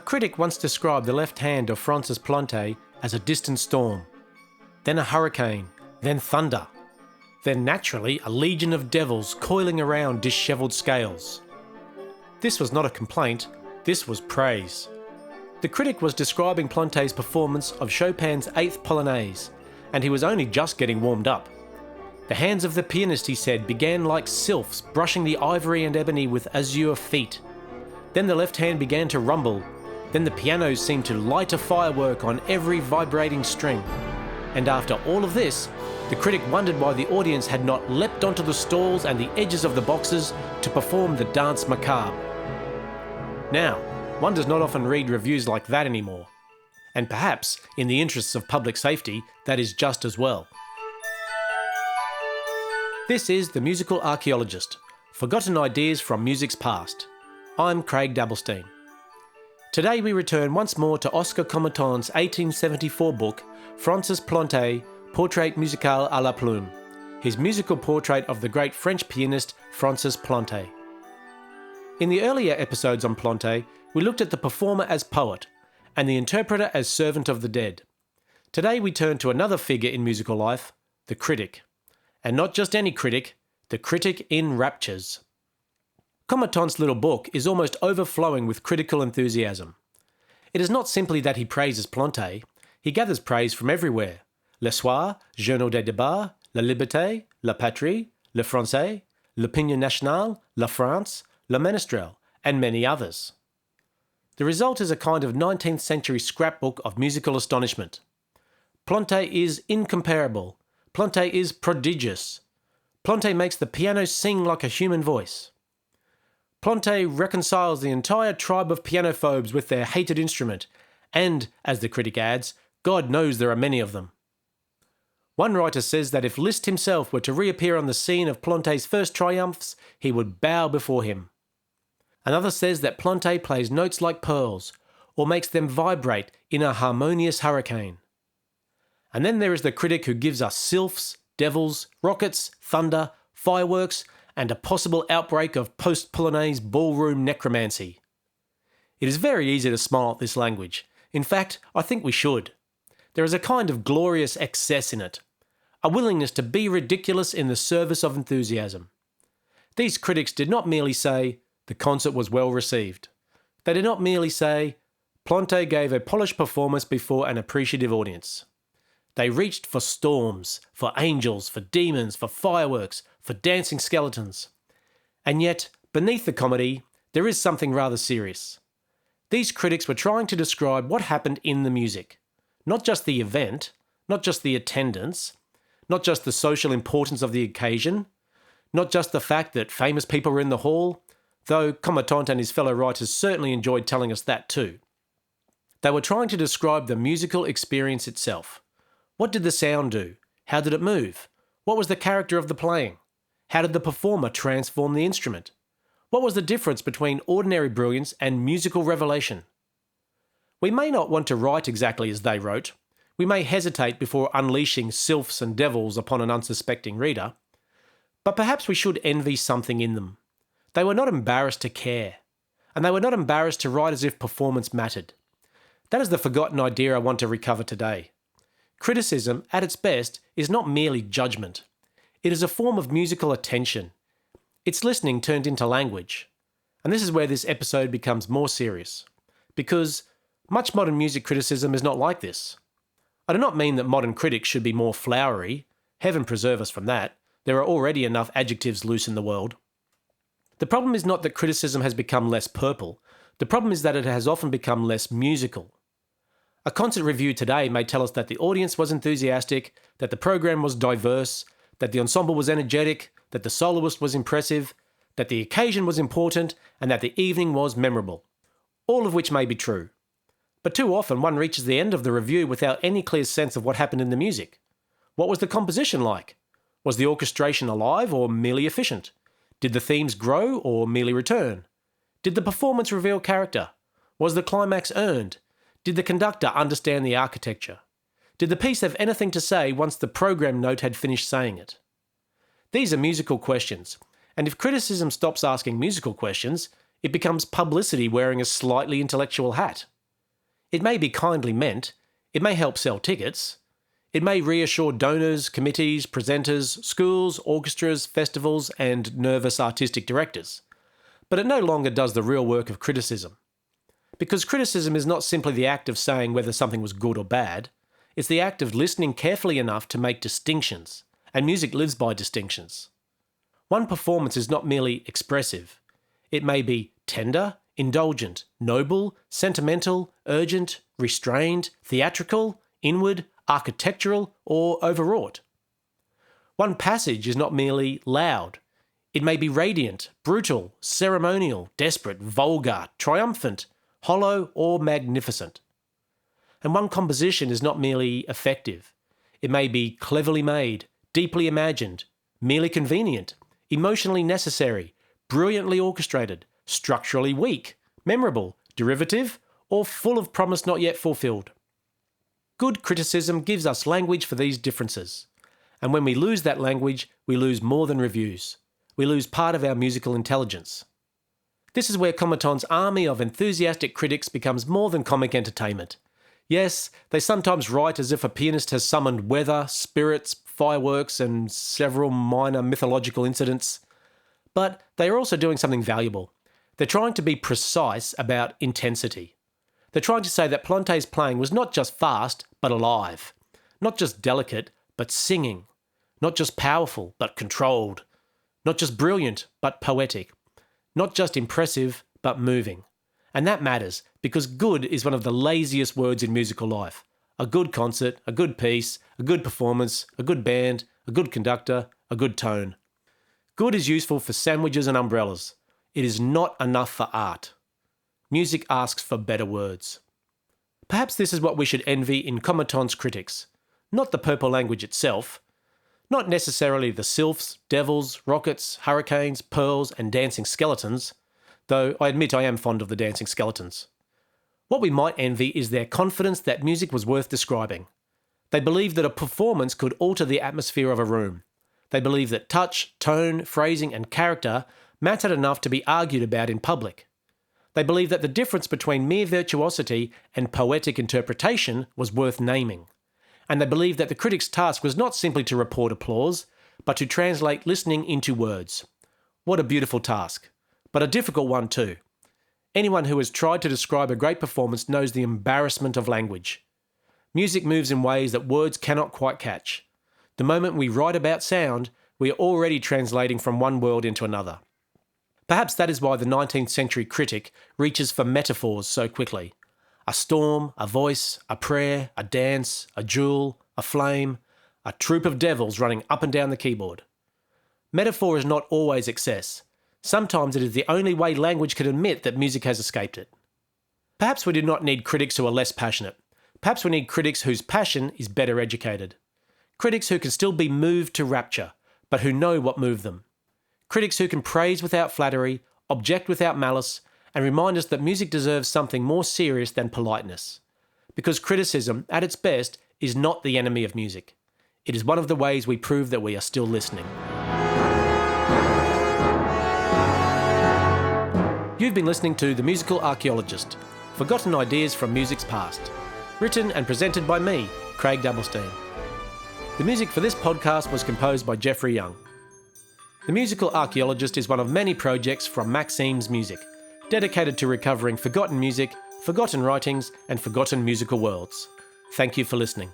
critic once described the left hand of Francis Planté as a distant storm, then a hurricane, then thunder, then naturally a legion of devils coiling around dishevelled scales. This was not a complaint, this was praise. The critic was describing Planté's performance of Chopin's 8th Polonaise, and he was only just getting warmed up. The hands of the pianist, he said, began like sylphs brushing the ivory and ebony with azure feet. Then the left hand began to rumble. Then the piano seemed to light a firework on every vibrating string. And after all of this, the critic wondered why the audience had not leapt onto the stalls and the edges of the boxes to perform the dance macabre. Now, one does not often read reviews like that anymore. And perhaps, in the interests of public safety, that is just as well. This is The Musical Archeologist, forgotten ideas from music's past. I'm Craig Dabelstein. Today we return once more to Oscar Comettant's 1874 book, Francis Planté, Portrait musical à la plume, his musical portrait of the great French pianist Francis Planté. In the earlier episodes on Planté, we looked at the performer as poet, and the interpreter as servant of the dead. Today we turn to another figure in musical life, the critic. And not just any critic, the critic in raptures. Comettant's little book is almost overflowing with critical enthusiasm. It is not simply that he praises Planté, he gathers praise from everywhere. Le Soir, Journal des Débats, La Liberté, La Patrie, Le Français, L'Opinion Nationale, La France, Le Ménestrel, and many others. The result is a kind of 19th-century scrapbook of musical astonishment. Planté is incomparable. Planté is prodigious. Planté makes the piano sing like a human voice. Planté reconciles the entire tribe of pianophobes with their hated instrument, and, as the critic adds, God knows there are many of them. One writer says that if Liszt himself were to reappear on the scene of Planté's first triumphs, he would bow before him. Another says that Planté plays notes like pearls, or makes them vibrate in a harmonious hurricane. And then there is the critic who gives us sylphs, devils, rockets, thunder, fireworks, and a possible outbreak of post-Polonaise ballroom necromancy. It is very easy to smile at this language. In fact, I think we should. There is a kind of glorious excess in it, a willingness to be ridiculous in the service of enthusiasm. These critics did not merely say, the concert was well received. They did not merely say, Planté gave a polished performance before an appreciative audience. They reached for storms, for angels, for demons, for fireworks, for dancing skeletons. And yet, beneath the comedy, there is something rather serious. These critics were trying to describe what happened in the music. Not just the event, not just the attendance, not just the social importance of the occasion, not just the fact that famous people were in the hall, though Comettant and his fellow writers certainly enjoyed telling us that too. They were trying to describe the musical experience itself. What did the sound do? How did it move? What was the character of the playing? How did the performer transform the instrument? What was the difference between ordinary brilliance and musical revelation? We may not want to write exactly as they wrote. We may hesitate before unleashing sylphs and devils upon an unsuspecting reader. But perhaps we should envy something in them. They were not embarrassed to care. And they were not embarrassed to write as if performance mattered. That is the forgotten idea I want to recover today. Criticism, at its best, is not merely judgement. It is a form of musical attention. It's listening turned into language. And this is where this episode becomes more serious. Because much modern music criticism is not like this. I do not mean that modern critics should be more flowery. Heaven preserve us from that. There are already enough adjectives loose in the world. The problem is not that criticism has become less purple. The problem is that it has often become less musical. A concert review today may tell us that the audience was enthusiastic, that the program was diverse, that the ensemble was energetic, that the soloist was impressive, that the occasion was important, and that the evening was memorable. All of which may be true. But too often one reaches the end of the review without any clear sense of what happened in the music. What was the composition like? Was the orchestration alive or merely efficient? Did the themes grow or merely return? Did the performance reveal character? Was the climax earned? Did the conductor understand the architecture? Did the piece have anything to say once the program note had finished saying it? These are musical questions, and if criticism stops asking musical questions, it becomes publicity wearing a slightly intellectual hat. It may be kindly meant, it may help sell tickets, it may reassure donors, committees, presenters, schools, orchestras, festivals, and nervous artistic directors. But it no longer does the real work of criticism. Because criticism is not simply the act of saying whether something was good or bad, it's the act of listening carefully enough to make distinctions, and music lives by distinctions. One performance is not merely expressive. It may be tender, indulgent, noble, sentimental, urgent, restrained, theatrical, inward, architectural, or overwrought. One passage is not merely loud. It may be radiant, brutal, ceremonial, desperate, vulgar, triumphant, hollow, or magnificent. And one composition is not merely effective. It may be cleverly made, deeply imagined, merely convenient, emotionally necessary, brilliantly orchestrated, structurally weak, memorable, derivative, or full of promise not yet fulfilled. Good criticism gives us language for these differences. And when we lose that language, we lose more than reviews. We lose part of our musical intelligence. This is where Comettant's army of enthusiastic critics becomes more than comic entertainment. Yes, they sometimes write as if a pianist has summoned weather, spirits, fireworks, and several minor mythological incidents. But they are also doing something valuable. They're trying to be precise about intensity. They're trying to say that Planté's playing was not just fast, but alive. Not just delicate, but singing. Not just powerful, but controlled. Not just brilliant, but poetic. Not just impressive, but moving. And that matters, because good is one of the laziest words in musical life. A good concert, a good piece, a good performance, a good band, a good conductor, a good tone. Good is useful for sandwiches and umbrellas. It is not enough for art. Music asks for better words. Perhaps this is what we should envy in Comettant's critics. Not the purple language itself. Not necessarily the sylphs, devils, rockets, hurricanes, pearls, and dancing skeletons, though I admit I am fond of the dancing skeletons. What we might envy is their confidence that music was worth describing. They believe that a performance could alter the atmosphere of a room. They believe that touch, tone, phrasing, and character mattered enough to be argued about in public. They believe that the difference between mere virtuosity and poetic interpretation was worth naming. And they believe that the critic's task was not simply to report applause, but to translate listening into words. What a beautiful task, but a difficult one too. Anyone who has tried to describe a great performance knows the embarrassment of language. Music moves in ways that words cannot quite catch. The moment we write about sound, we are already translating from one world into another. Perhaps that is why the 19th-century critic reaches for metaphors so quickly. A storm, a voice, a prayer, a dance, a jewel, a flame, a troop of devils running up and down the keyboard. Metaphor is not always excess. Sometimes it is the only way language can admit that music has escaped it. Perhaps we do not need critics who are less passionate. Perhaps we need critics whose passion is better educated. Critics who can still be moved to rapture, but who know what moved them. Critics who can praise without flattery, object without malice, and remind us that music deserves something more serious than politeness. Because criticism, at its best, is not the enemy of music. It is one of the ways we prove that we are still listening. You've been listening to The Musical Archeologist, Forgotten Ideas from Music's Past. Written and presented by me, Craig Dabelstein. The music for this podcast was composed by Jeffrey Young. The Musical Archeologist is one of many projects from Maxime's Music, dedicated to recovering forgotten music, forgotten writings, and forgotten musical worlds. Thank you for listening.